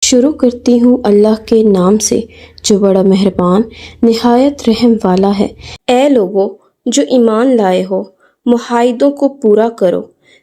شروع کرتی ہوں اللہ کے نام سے جو بڑا مہربان نہایت رحم والا ہے۔ اے لوگو جو ایمان لائے ہو، معاہدوں کو پورا کرو۔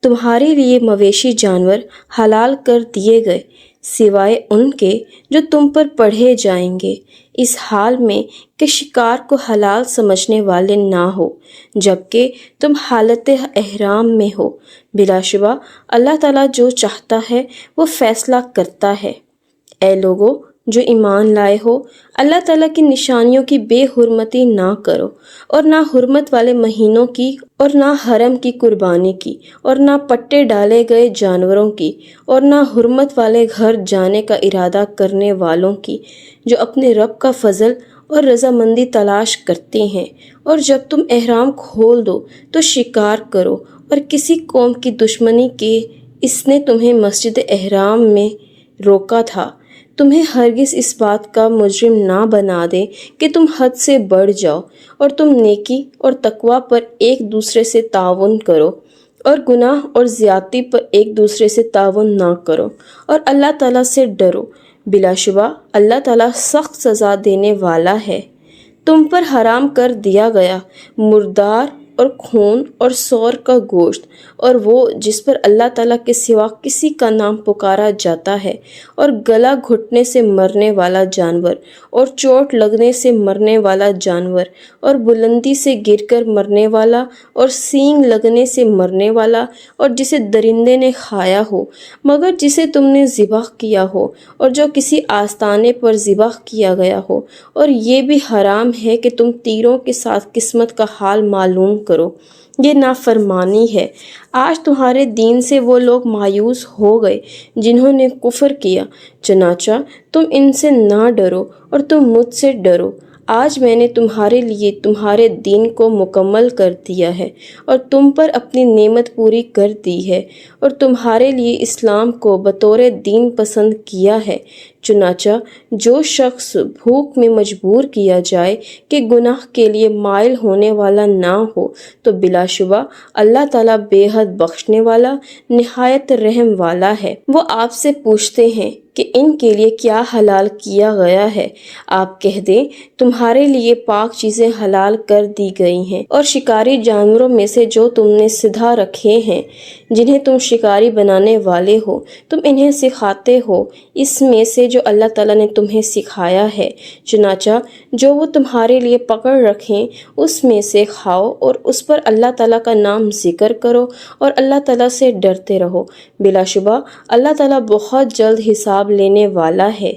تمہارے لیے مویشی جانور حلال کر دیے گئے سوائے ان کے جو تم پر پڑھے جائیں گے، اس حال میں کہ شکار کو حلال سمجھنے والے نہ ہو جبکہ تم حالت احرام میں ہو۔ بلا شبہ اللہ تعالیٰ جو چاہتا ہے وہ فیصلہ کرتا ہے۔ اے لوگو جو ایمان لائے ہو، اللہ تعالیٰ کی نشانیوں کی بے حرمتی نہ کرو، اور نہ حرمت والے مہینوں کی، اور نہ حرم کی قربانی کی، اور نہ پٹے ڈالے گئے جانوروں کی، اور نہ حرمت والے گھر جانے کا ارادہ کرنے والوں کی جو اپنے رب کا فضل اور رضامندی تلاش کرتے ہیں۔ اور جب تم احرام کھول دو تو شکار کرو، اور کسی قوم کی دشمنی کے اس نے تمہیں مسجد احرام میں روکا تھا، تمہیں ہرگز اس بات کا مجرم نہ بنا دے کہ تم حد سے بڑھ جاؤ، اور تم نیکی اور تقوی پر ایک دوسرے سے تعاون کرو، اور گناہ اور زیادتی پر ایک دوسرے سے تعاون نہ کرو، اور اللہ تعالیٰ سے ڈرو۔ بلا شبہ اللہ تعالیٰ سخت سزا دینے والا ہے۔ تم پر حرام کر دیا گیا مردار اور خون اور سور کا گوشت، اور وہ جس پر اللہ تعالیٰ کے سوا کسی کا نام پکارا جاتا ہے، اور گلا گھٹنے سے مرنے والا جانور، اور چوٹ لگنے سے مرنے والا جانور، اور بلندی سے گر کر مرنے والا، اور سینگ لگنے سے مرنے والا، اور جسے درندے نے کھایا ہو مگر جسے تم نے ذبح کیا ہو، اور جو کسی آستانے پر ذبح کیا گیا ہو۔ اور یہ بھی حرام ہے کہ تم تیروں کے ساتھ قسمت کا حال معلوم کرو، یہ نافرمانی ہے۔ آج تمہارے دین سے وہ لوگ مایوس ہو گئے جنہوں نے کفر کیا، چنانچہ تم ان سے نہ ڈرو اور تم مجھ سے ڈرو۔ آج میں نے تمہارے لیے تمہارے دین کو مکمل کر دیا ہے اور تم پر اپنی نعمت پوری کر دی ہے، اور تمہارے لیے اسلام کو بطور دین پسند کیا ہے۔ چنانچہ جو شخص بھوک میں مجبور کیا جائے کہ گناہ کے لیے مائل ہونے والا نہ ہو تو بلا شبہ اللہ تعالیٰ بے حد بخشنے والا نہایت رحم والا ہے۔ وہ آپ سے پوچھتے ہیں کہ ان کے لیے کیا حلال کیا گیا ہے؟ آپ کہہ دیں تمہارے لیے پاک چیزیں حلال کر دی گئی ہیں، اور شکاری جانوروں میں سے جو تم نے سدھا رکھے ہیں جنہیں تم شکاری بنانے والے ہو، تم انہیں سکھاتے ہو اس میں سے جو اللہ تعالیٰ نے تمہیں سکھایا ہے۔ چنانچہ جو وہ تمہارے لیے پکڑ رکھیں اس میں سے کھاؤ، اور اس پر اللہ تعالیٰ کا نام ذکر کرو، اور اللہ تعالیٰ سے ڈرتے رہو۔ بلا شبہ اللہ تعالیٰ بہت جلد حساب لینے والا ہے۔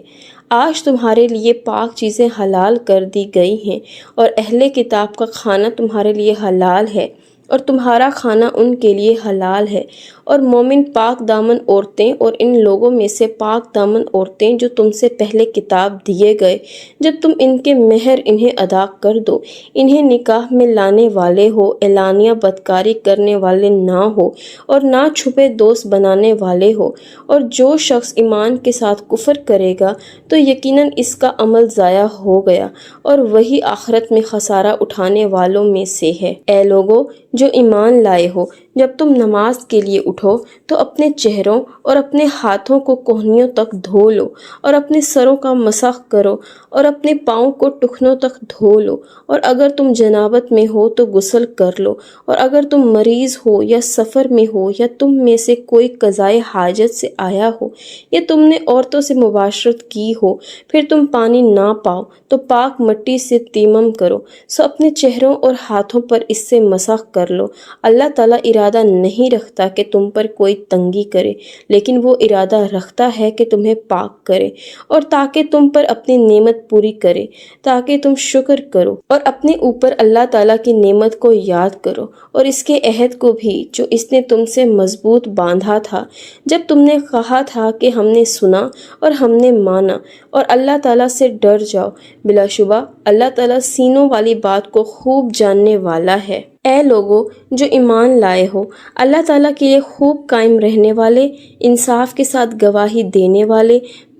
آج تمہارے لیے پاک چیزیں حلال کر دی گئی ہیں، اور اہل کتاب کا کھانا تمہارے لیے حلال ہے، اور تمہارا کھانا ان کے لیے حلال ہے، اور مومن پاک دامن عورتیں اور ان لوگوں میں سے پاک دامن عورتیں جو تم سے پہلے کتاب دیے گئے، جب تم ان کے مہر انہیں ادا کر دو، انہیں نکاح میں لانے والے ہو، اعلانیہ بدکاری کرنے والے نہ ہو، اور نہ چھپے دوست بنانے والے ہو۔ اور جو شخص ایمان کے ساتھ کفر کرے گا تو یقیناً اس کا عمل ضائع ہو گیا، اور وہی آخرت میں خسارہ اٹھانے والوں میں سے ہے۔ اے لوگو جو ایمان لائے ہو، جب تم نماز کے لیے اٹھو تو اپنے چہروں اور اپنے ہاتھوں کو کوہنیوں تک دھو لو، اور اپنے سروں کا مسح کرو، اور اپنے پاؤں کو ٹخنوں تک دھو لو، اور اگر تم جنابت میں ہو تو غسل کر لو، اور اگر تم مریض ہو یا سفر میں ہو، یا تم میں سے کوئی قضائے حاجت سے آیا ہو، یا تم نے عورتوں سے مباشرت کی ہو، پھر تم پانی نہ پاؤ تو پاک مٹی سے تیمم کرو، سو اپنے چہروں اور ہاتھوں پر اس سے مسح کر لو۔ اللہ تعالیٰ ارادہ نہیں رکھتا کہ تم پر کوئی تنگی کرے، لیکن وہ ارادہ رکھتا ہے کہ تمہیں پاک کرے، اور تاکہ تم پر اپنی نعمت پوری کرے، تاکہ تم شکر کرو، اور اپنے اوپر اللہ تعالیٰ کی نعمت کو یاد کرو، اور اس کے عہد کو بھی جو اس نے تم سے مضبوط باندھا تھا جب تم نے کہا تھا کہ ہم نے سنا اور ہم نے مانا، اور اللہ تعالیٰ سے ڈر جاؤ۔ بلا شبہ اللہ تعالیٰ سینوں والی بات کو خوب جاننے والا ہے۔ اے لوگو جو ایمان لائے ہو، اللہ تعالیٰ کے لیے خوب قائم رہنے والے، انصاف کے ساتھ گواہی دینے والے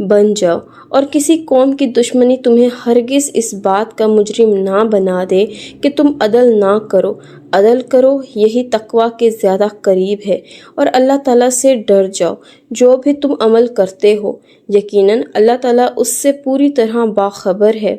بن جاؤ، اور کسی قوم کی دشمنی تمہیں ہرگز اس بات کا مجرم نہ بنا دے کہ تم عدل نہ کرو۔ عدل کرو، یہی تقویٰ کے زیادہ قریب ہے، اور اللہ تعالیٰ سے ڈر جاؤ جو بھی تم عمل کرتے ہو، یقیناً اللہ تعالیٰ اس سے پوری طرح باخبر ہے۔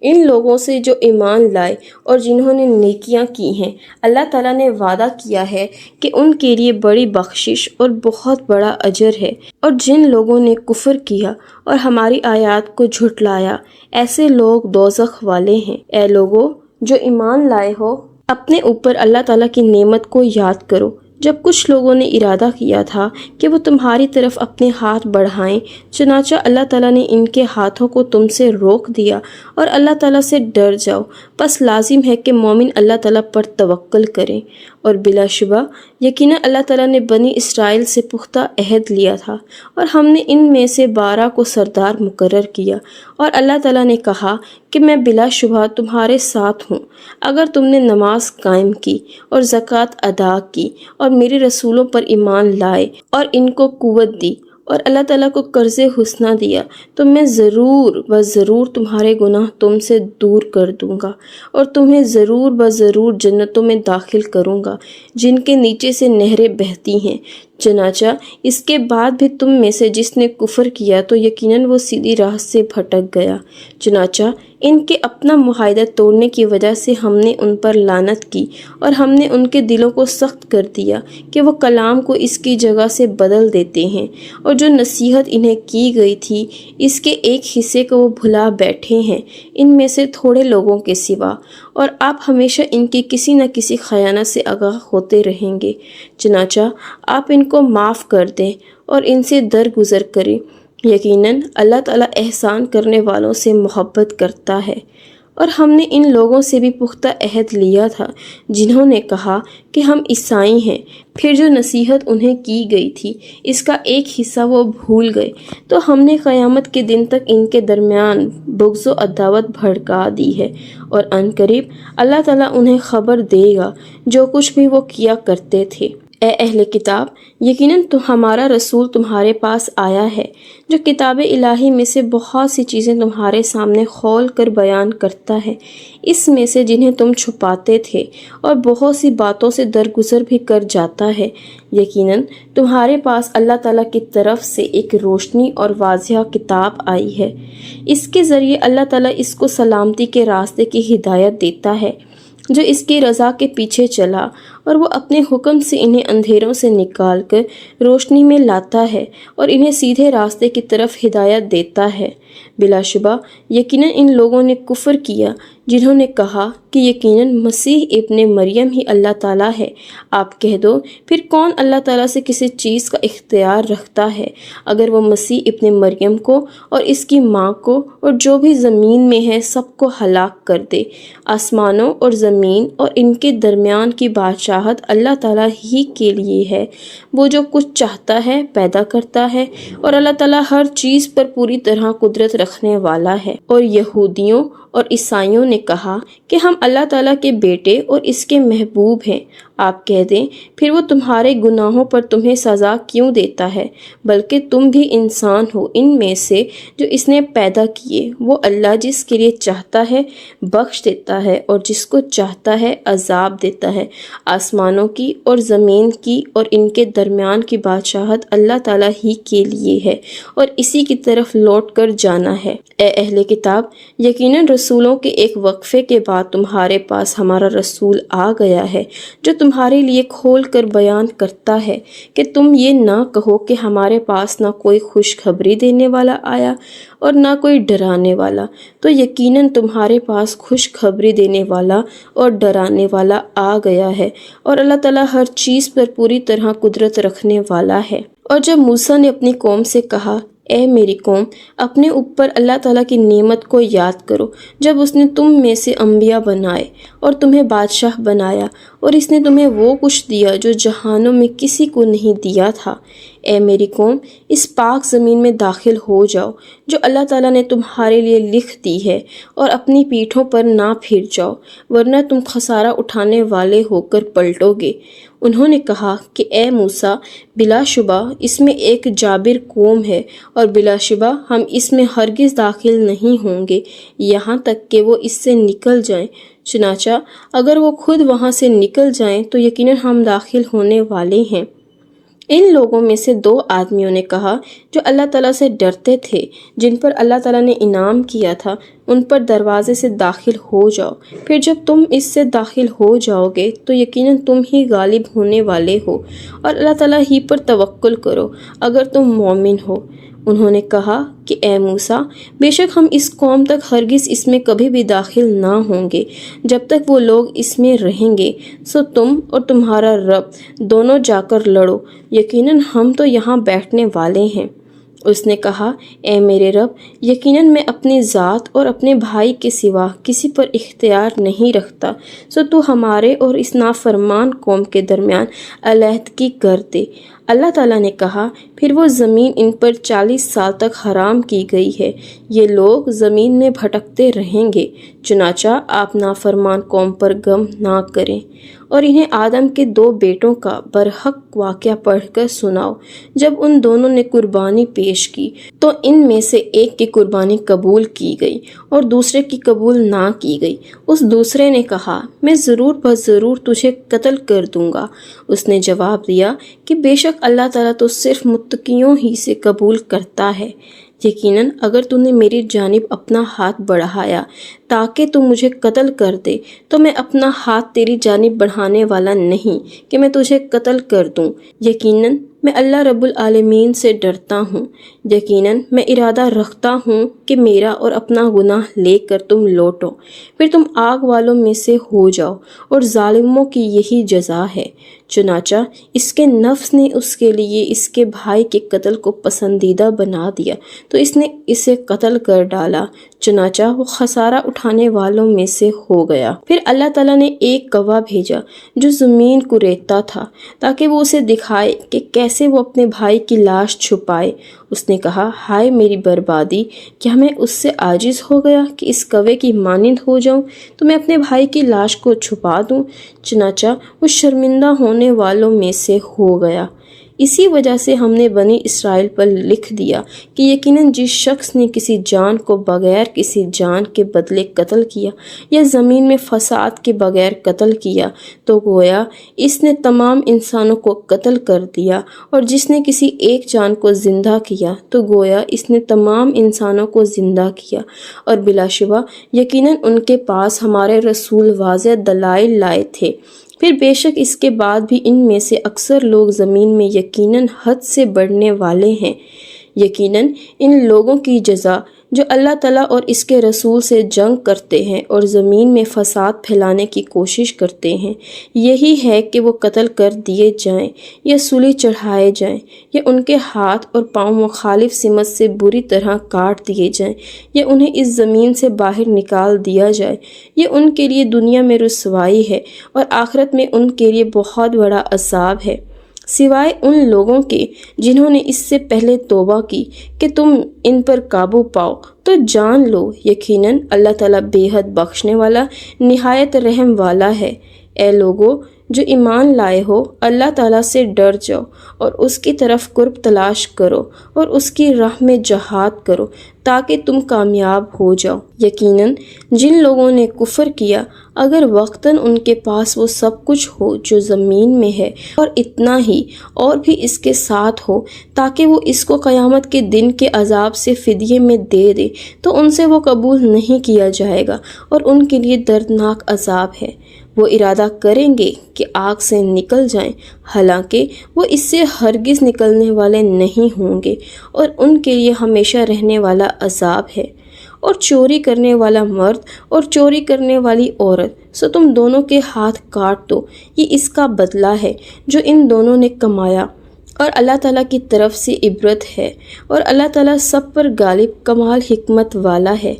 ان لوگوں سے جو ایمان لائے اور جنہوں نے نیکیاں کی ہیں، اللہ تعالیٰ نے وعدہ کیا ہے کہ ان کے لیے بڑی بخشش اور بہت بڑا اجر ہے، اور جن لوگوں نے کفر کیا اور ہماری آیات کو جھٹلایا، ایسے لوگ دوزخ والے ہیں۔ اے لوگو جو ایمان لائے ہو، اپنے اوپر اللہ تعالیٰ کی نعمت کو یاد کرو جب کچھ لوگوں نے ارادہ کیا تھا کہ وہ تمہاری طرف اپنے ہاتھ بڑھائیں، چنانچہ اللہ تعالیٰ نے ان کے ہاتھوں کو تم سے روک دیا، اور اللہ تعالیٰ سے ڈر جاؤ۔ بس لازم ہے کہ مومن اللہ تعالیٰ پر توکل کریں، اور بلا شبہ یقیناً اللہ تعالیٰ نے بنی اسرائیل سے پختہ عہد لیا تھا، اور ہم نے ان میں سے 12 کو سردار مقرر کیا، اور اللہ تعالیٰ نے کہا کہ میں بلا شبہ تمہارے ساتھ ہوں اگر تم نے نماز قائم کی اور زکوٰۃ ادا کی اور میرے رسولوں پر ایمان لائے اور ان کو قوت دی اور اللہ تعالیٰ کو قرض حسنہ دیا، تو میں ضرور تمہارے گناہ تم سے دور کر دوں گا، اور تمہیں ضرور جنتوں میں داخل کروں گا جن کے نیچے سے نہریں بہتی ہیں۔ چنانچہ اس کے بعد بھی تم میں سے جس نے کفر کیا تو یقیناً وہ سیدھی راہ سے بھٹک گیا۔ چنانچہ ان کے اپنا معاہدہ توڑنے کی وجہ سے ہم نے ان پر لعنت کی، اور ہم نے ان کے دلوں کو سخت کر دیا کہ وہ کلام کو اس کی جگہ سے بدل دیتے ہیں، اور جو نصیحت انہیں کی گئی تھی اس کے ایک حصے کو وہ بھلا بیٹھے ہیں، ان میں سے تھوڑے لوگوں کے سوا، اور آپ ہمیشہ ان کی کسی نہ کسی خیانت سے آگاہ ہوتے رہیں گے۔ چنانچہ آپ ان کو معاف کر دیں اور ان سے درگزر کریں، یقیناً اللہ تعالیٰ احسان کرنے والوں سے محبت کرتا ہے۔ اور ہم نے ان لوگوں سے بھی پختہ عہد لیا تھا جنہوں نے کہا کہ ہم عیسائی ہیں، پھر جو نصیحت انہیں کی گئی تھی اس کا ایک حصہ وہ بھول گئے، تو ہم نے قیامت کے دن تک ان کے درمیان بغض و عداوت بھڑکا دی ہے، اور عنقریب اللہ تعالیٰ انہیں خبر دے گا جو کچھ بھی وہ کیا کرتے تھے۔ اے اہل کتاب، یقیناً ہمارا رسول تمہارے پاس آیا ہے جو کتاب الہی میں سے بہت سی چیزیں تمہارے سامنے کھول کر بیان کرتا ہے، اس میں سے جنہیں تم چھپاتے تھے، اور بہت سی باتوں سے درگزر بھی کر جاتا ہے۔ یقیناً تمہارے پاس اللہ تعالیٰ کی طرف سے ایک روشنی اور واضح کتاب آئی ہے، اس کے ذریعے اللہ تعالیٰ اس کو سلامتی کے راستے کی ہدایت دیتا ہے جو اس کی رضا کے پیچھے چلا، اور وہ اپنے حکم سے انہیں اندھیروں سے نکال کر روشنی میں لاتا ہے اور انہیں سیدھے راستے کی طرف ہدایت دیتا ہے۔ بلا شبہ یقیناً ان لوگوں نے کفر کیا جنہوں نے کہا کہ یقیناً مسیح ابن مریم ہی اللہ تعالیٰ ہے۔ آپ کہہ دو، پھر کون اللہ تعالیٰ سے کسی چیز کا اختیار رکھتا ہے اگر وہ مسیح ابن مریم کو اور اس کی ماں کو اور جو بھی زمین میں ہے سب کو ہلاک کر دے؟ آسمانوں اور زمین اور ان کے درمیان کی بادشاہت اللہ تعالیٰ ہی کے لیے ہے، وہ جو کچھ چاہتا ہے پیدا کرتا ہے، اور اللہ تعالیٰ ہر چیز پر پوری طرح قدرت رکھنے والا ہے۔ اور یہودیوں اور عیسائیوں نے کہا کہ ہم اللہ تعالیٰ کے بیٹے اور اس کے محبوب ہیں۔ آپ کہہ دیں، پھر وہ تمہارے گناہوں پر تمہیں سزا کیوں دیتا ہے؟ بلکہ تم بھی انسان ہو ان میں سے جو اس نے پیدا کیے۔ وہ اللہ جس کے لیے چاہتا ہے بخش دیتا ہے اور جس کو چاہتا ہے عذاب دیتا ہے۔ آسمانوں کی اور زمین کی اور ان کے درمیان کی بادشاہت اللہ تعالیٰ ہی کے لیے ہے، اور اسی کی طرف لوٹ کر جانا ہے۔ اے اہل کتاب، یقیناً رسولوں کے ایک وقفے کے بعد تمہارے پاس ہمارا رسول آ گیا ہے جو تمہارے لیے کھول کر بیان کرتا ہے کہ تم یہ نہ کہو کہ ہمارے پاس نہ کوئی خوشخبری دینے والا آیا اور نہ کوئی ڈرانے والا، تو یقیناً تمہارے پاس خوشخبری دینے والا اور ڈرانے والا آ گیا ہے، اور اللہ تعالیٰ ہر چیز پر پوری طرح قدرت رکھنے والا ہے۔ اور جب موسیٰ نے اپنی قوم سے کہا، اے میری قوم، اپنے اوپر اللہ تعالیٰ کی نعمت کو یاد کرو جب اس نے تم میں سے انبیاء بنائے اور تمہیں بادشاہ بنایا، اور اس نے تمہیں وہ کچھ دیا جو جہانوں میں کسی کو نہیں دیا تھا۔ اے میری قوم، اس پاک زمین میں داخل ہو جاؤ جو اللہ تعالیٰ نے تمہارے لیے لکھ دی ہے، اور اپنی پیٹھوں پر نہ پھر جاؤ ورنہ تم خسارہ اٹھانے والے ہو کر پلٹو گے۔ انہوں نے کہا کہ اے موسیٰ، بلا شبہ اس میں ایک جابر قوم ہے، اور بلا شبہ ہم اس میں ہرگز داخل نہیں ہوں گے یہاں تک کہ وہ اس سے نکل جائیں۔ چنانچہ اگر وہ خود وہاں سے نکل جائیں تو یقیناً ہم داخل ہونے والے ہیں۔ ان لوگوں میں سے 2 آدمیوں نے کہا جو اللہ تعالیٰ سے ڈرتے تھے، جن پر اللہ تعالیٰ نے انعام کیا تھا، ان پر دروازے سے داخل ہو جاؤ، پھر جب تم اس سے داخل ہو جاؤ گے تو یقیناً تم ہی غالب ہونے والے ہو، اور اللہ تعالیٰ ہی پر توکل کرو اگر تم مومن ہو۔ انہوں نے کہا کہ اے موسیٰ، بے شک ہم اس قوم تک ہرگز اس میں کبھی بھی داخل نہ ہوں گے جب تک وہ لوگ اس میں رہیں گے، سو تم اور تمہارا رب دونوں جا کر لڑو، یقیناً ہم تو یہاں بیٹھنے والے ہیں۔ اس نے کہا اے میرے رب، یقیناً میں اپنی ذات اور اپنے بھائی کے سوا کسی پر اختیار نہیں رکھتا، سو تو ہمارے اور اس نافرمان قوم کے درمیان علیحدگی کر دے۔ اللہ تعالیٰ نے کہا پھر وہ زمین ان پر 40 سال تک حرام کی گئی ہے، یہ لوگ زمین میں بھٹکتے رہیں گے، چنانچہ آپ نافرمان قوم پر غم نہ کریں، اور انہیں آدم کے 2 بیٹوں کا برحق واقعہ پڑھ کر سناؤ۔ جب ان دونوں نے قربانی پیش کی تو ان میں سے ایک کی قربانی قبول کی گئی اور دوسرے کی قبول نہ کی گئی۔ اس دوسرے نے کہا میں ضرور بضرور تجھے قتل کر دوں گا۔ اس نے جواب دیا کہ بے شک اللہ تعالیٰ تو صرف متقیوں ہی سے قبول کرتا ہے۔ یقیناً اگر تو نے میری جانب اپنا ہاتھ بڑھایا تاکہ تو مجھے قتل کر دے تو میں اپنا ہاتھ تیری جانب بڑھانے والا نہیں کہ میں تجھے قتل کر دوں۔ یقیناً میں اللہ رب العالمین سے ڈرتا ہوں، یقیناً میں ارادہ رکھتا ہوں کہ میرا اور اپنا گناہ لے کر تم لوٹو، پھر تم آگ والوں میں سے ہو جاؤ، اور ظالموں کی یہی جزا ہے۔ چنانچہ اس کے نفس نے اس کے لیے اس کے بھائی کے قتل کو پسندیدہ بنا دیا تو اس نے اسے قتل کر ڈالا، چنانچہ وہ خسارہ اٹھانے والوں میں سے ہو گیا۔ پھر اللہ تعالیٰ نے ایک گواہ بھیجا جو زمین کو ریتتا تھا تاکہ وہ اسے دکھائے کہ کیسے وہ اپنے بھائی کی لاش چھپائے۔ اس نے کہا ہائے میری بربادی، کیا میں اس سے عاجز ہو گیا کہ اس کوے کی مانند ہو جاؤں تو میں اپنے بھائی کی لاش کو چھپا دوں؟ چنانچہ وہ شرمندہ ہونے والوں میں سے ہو گیا۔ اسی وجہ سے ہم نے بنی اسرائیل پر لکھ دیا کہ یقیناً جس شخص نے کسی جان کو بغیر کسی جان کے بدلے قتل کیا یا زمین میں فساد کے بغیر قتل کیا تو گویا اس نے تمام انسانوں کو قتل کر دیا، اور جس نے کسی ایک جان کو زندہ کیا تو گویا اس نے تمام انسانوں کو زندہ کیا، اور بلا شبہ یقیناً ان کے پاس ہمارے رسول واضح دلائل لائے تھے۔ پھر بے شک اس کے بعد بھی ان میں سے اکثر لوگ زمین میں یقیناً حد سے بڑھنے والے ہیں۔ یقیناً ان لوگوں کی جزا جو اللہ تعالیٰ اور اس کے رسول سے جنگ کرتے ہیں اور زمین میں فساد پھیلانے کی کوشش کرتے ہیں، یہی ہے کہ وہ قتل کر دیے جائیں یا سولی چڑھائے جائیں، یا ان کے ہاتھ اور پاؤں مخالف سمت سے بری طرح کاٹ دیے جائیں، یا انہیں اس زمین سے باہر نکال دیا جائے۔ یہ ان کے لیے دنیا میں رسوائی ہے اور آخرت میں ان کے لیے بہت بڑا عذاب ہے، سوائے ان لوگوں کے جنہوں نے اس سے پہلے توبہ کی کہ تم ان پر قابو پاؤ۔ تو جان لو یقیناً اللہ تعالیٰ بے حد بخشنے والا نہایت رحم والا ہے۔ اے لوگو جو ایمان لائے ہو، اللہ تعالیٰ سے ڈر جاؤ اور اس کی طرف قرب تلاش کرو اور اس کی راہ میں جہاد کرو تاکہ تم کامیاب ہو جاؤ۔ یقیناً جن لوگوں نے کفر کیا اگر وقتاً ان کے پاس وہ سب کچھ ہو جو زمین میں ہے اور اتنا ہی اور بھی اس کے ساتھ ہو تاکہ وہ اس کو قیامت کے دن کے عذاب سے فدیے میں دے دے تو ان سے وہ قبول نہیں کیا جائے گا اور ان کے لیے دردناک عذاب ہے۔ وہ ارادہ کریں گے کہ آگ سے نکل جائیں، حالانکہ وہ اس سے ہرگز نکلنے والے نہیں ہوں گے، اور ان کے لیے ہمیشہ رہنے والا عذاب ہے۔ اور چوری کرنے والا مرد اور چوری کرنے والی عورت، سو تم دونوں کے ہاتھ کاٹ دو، یہ اس کا بدلہ ہے جو ان دونوں نے کمایا، اور اللہ تعالیٰ کی طرف سے عبرت ہے، اور اللہ تعالیٰ سب پر غالب کمال حکمت والا ہے۔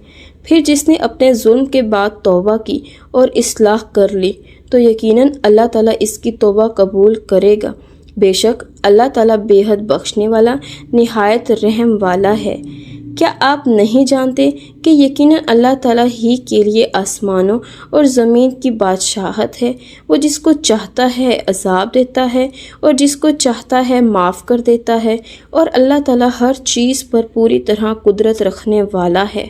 پھر جس نے اپنے ظلم کے بعد توبہ کی اور اصلاح کر لی تو یقیناً اللہ تعالیٰ اس کی توبہ قبول کرے گا۔ بے شک اللہ تعالیٰ بے حد بخشنے والا نہایت رحم والا ہے۔ کیا آپ نہیں جانتے کہ یقیناً اللہ تعالیٰ ہی کے لیے آسمانوں اور زمین کی بادشاہت ہے؟ وہ جس کو چاہتا ہے عذاب دیتا ہے اور جس کو چاہتا ہے معاف کر دیتا ہے، اور اللہ تعالیٰ ہر چیز پر پوری طرح قدرت رکھنے والا ہے۔